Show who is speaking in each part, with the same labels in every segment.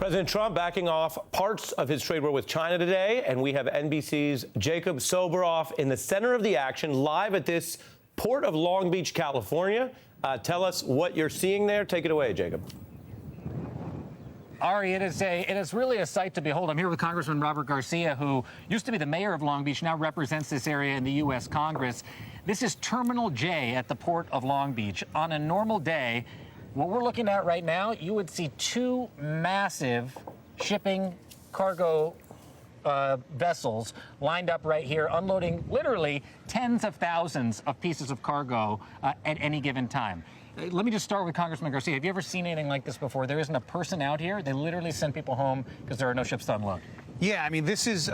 Speaker 1: President Trump backing off parts of his trade war with China today, and we have NBC's Jacob Soboroff in the center of the action, live at this port of Long Beach, California. Tell us what you're seeing there. Take it away, Jacob.
Speaker 2: Ari, it is really a sight to behold. I'm here with Congressman Robert Garcia, who used to be the mayor of Long Beach, now represents this area in the U.S. Congress. This is Terminal J at the Port of Long Beach. On a normal day, what we're looking at right now, you would see two massive shipping cargo vessels lined up right here, unloading literally tens of thousands of pieces of cargo at any given time. Let me just start with Congressman Garcia. Have you ever seen anything like this before? There isn't a person out here. They literally send people home because there are no ships to unload.
Speaker 3: Yeah, I mean, this is,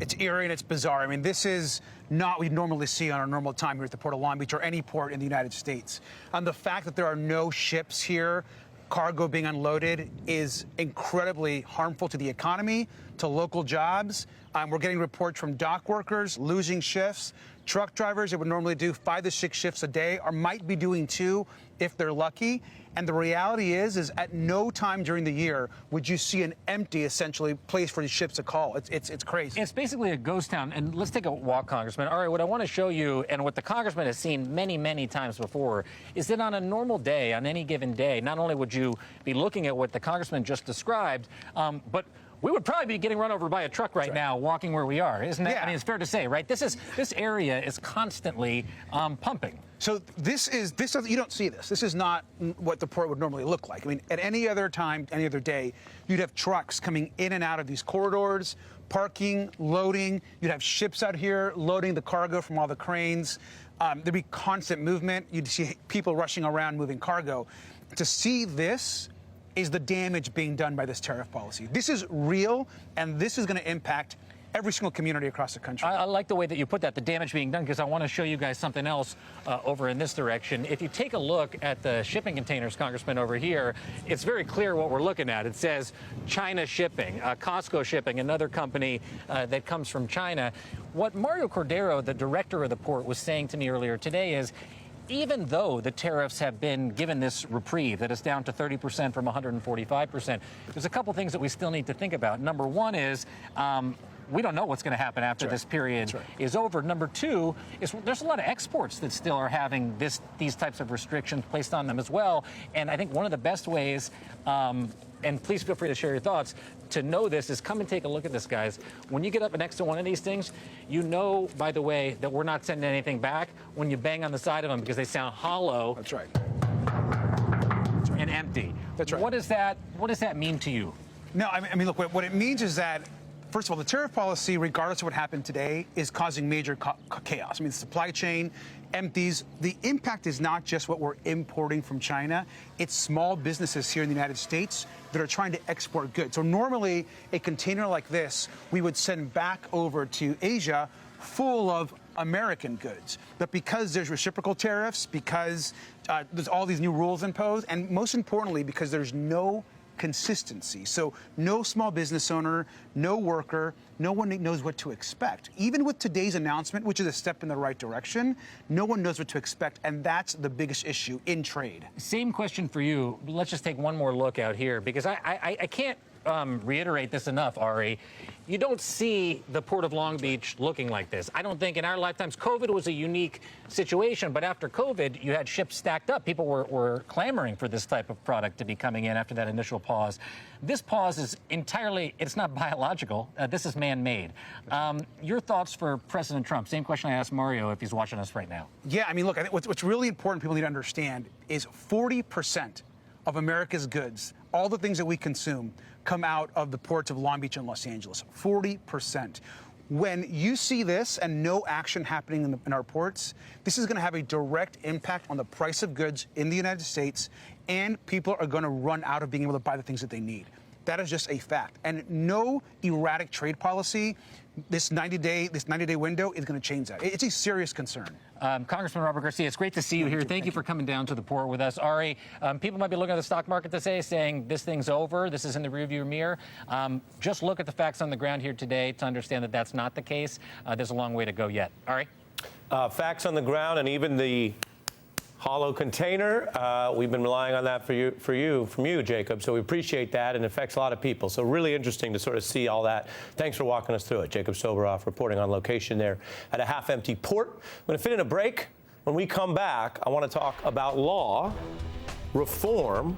Speaker 3: it's eerie and it's bizarre. I mean, this is not what we normally see on a normal time here at the Port of Long Beach or any port in the United States. The fact that there are no ships here, cargo being unloaded, is incredibly harmful to the economy, to local jobs. We're getting reports from dock workers losing shifts. Truck drivers that would normally do 5 to 6 shifts a day or might be doing 2 if they're lucky. And the reality is at no time during the year would you see an empty, essentially, place for these ships to call. It's crazy.
Speaker 2: It's basically a ghost town. And let's take a walk, Congressman. All right, what I want to show you, and what the Congressman has seen many, many times before, is that on a normal day, on any given day, not only would you be looking at what the Congressman just described, but we would probably be getting run over by a truck right now, walking where we are, isn't it?
Speaker 3: Yeah.
Speaker 2: I mean, it's fair to say, right? This area is constantly pumping.
Speaker 3: So you don't see this. This is not what the port would normally look like. I mean, at any other time, any other day, you'd have trucks coming in and out of these corridors, parking, loading. You'd have ships out here loading the cargo from all the cranes. There'd be constant movement. You'd see people rushing around moving cargo. To see this is the damage being done by this tariff policy. This is real, and this is going to impact every single community across the country.
Speaker 2: I like the way that you put that, the damage being done, because I want to show you guys something else over in this direction. If you take a look at the shipping containers, Congressman, over here, it's very clear what we're looking at. It says China Shipping, Costco Shipping, another company that comes from China. What Mario Cordero, the director of the port, was saying to me earlier today is, even though the tariffs have been given this reprieve, that it's down to 30% from 145%, there's a couple things that we still need to think about. Number one is we don't know what's going to happen after this period is over. Number two is there's a lot of exports that still are having these types of restrictions placed on them as well. And I think one of the best ways, and please feel free to share your thoughts, to know this is come and take a look at this, guys. When you get up next to one of these things, you know, by the way, that we're not sending anything back when you bang on the side of them because they sound hollow.
Speaker 3: That's right.
Speaker 2: And empty.
Speaker 3: That's right.
Speaker 2: What does that mean to you?
Speaker 3: No, I mean, look, what it means is that, first of all, the tariff policy, regardless of what happened today, is causing major chaos. I mean, the supply chain empties. The impact is not just what we're importing from China. It's small businesses here in the United States that are trying to export goods. So normally, a container like this, we would send back over to Asia full of American goods. But because there's reciprocal tariffs, because there's all these new rules imposed, and most importantly, because there's no consistency. So no small business owner, no worker, no one knows what to expect. Even with today's announcement, which is a step in the right direction, no one knows what to expect, and that's the biggest issue in trade.
Speaker 2: Same question for you. Let's just take one more look out here, because I can't reiterate this enough, Ari. You don't see the Port of Long Beach looking like this. I don't think in our lifetimes, COVID was a unique situation, but after COVID, you had ships stacked up. People were clamoring for this type of product to be coming in after that initial pause. This pause is entirely, it's not biological. This is man-made. Your thoughts for President Trump? Same question I asked Mario if he's watching us right now.
Speaker 3: Yeah, I mean, look, I think what's really important people need to understand is 40% of America's goods, all the things that we consume, come out of the ports of Long Beach and Los Angeles. 40%. When you see this and no action happening in our ports, this is going to have a direct impact on the price of goods in the United States, and people are going to run out of being able to buy the things that they need. That is just a fact. And no erratic trade policy, this 90-day window is going to change that. It's a serious concern.
Speaker 2: Congressman Robert Garcia, it's great to see you here. Thank you for coming down to the port with us. Ari, people might be looking at the stock market today saying this thing's over, this is in the rearview mirror. Just look at the facts on the ground here today to understand that that's not the case. There's a long way to go yet. Ari?
Speaker 1: Facts on the ground, and even the hollow container. We've been relying on that from you, Jacob. So we appreciate that, and it affects a lot of people. So really interesting to sort of see all that. Thanks for walking us through it. Jacob Soboroff reporting on location there at a half-empty port. I'm going to fit in a break. When we come back, I want to talk about law, reform,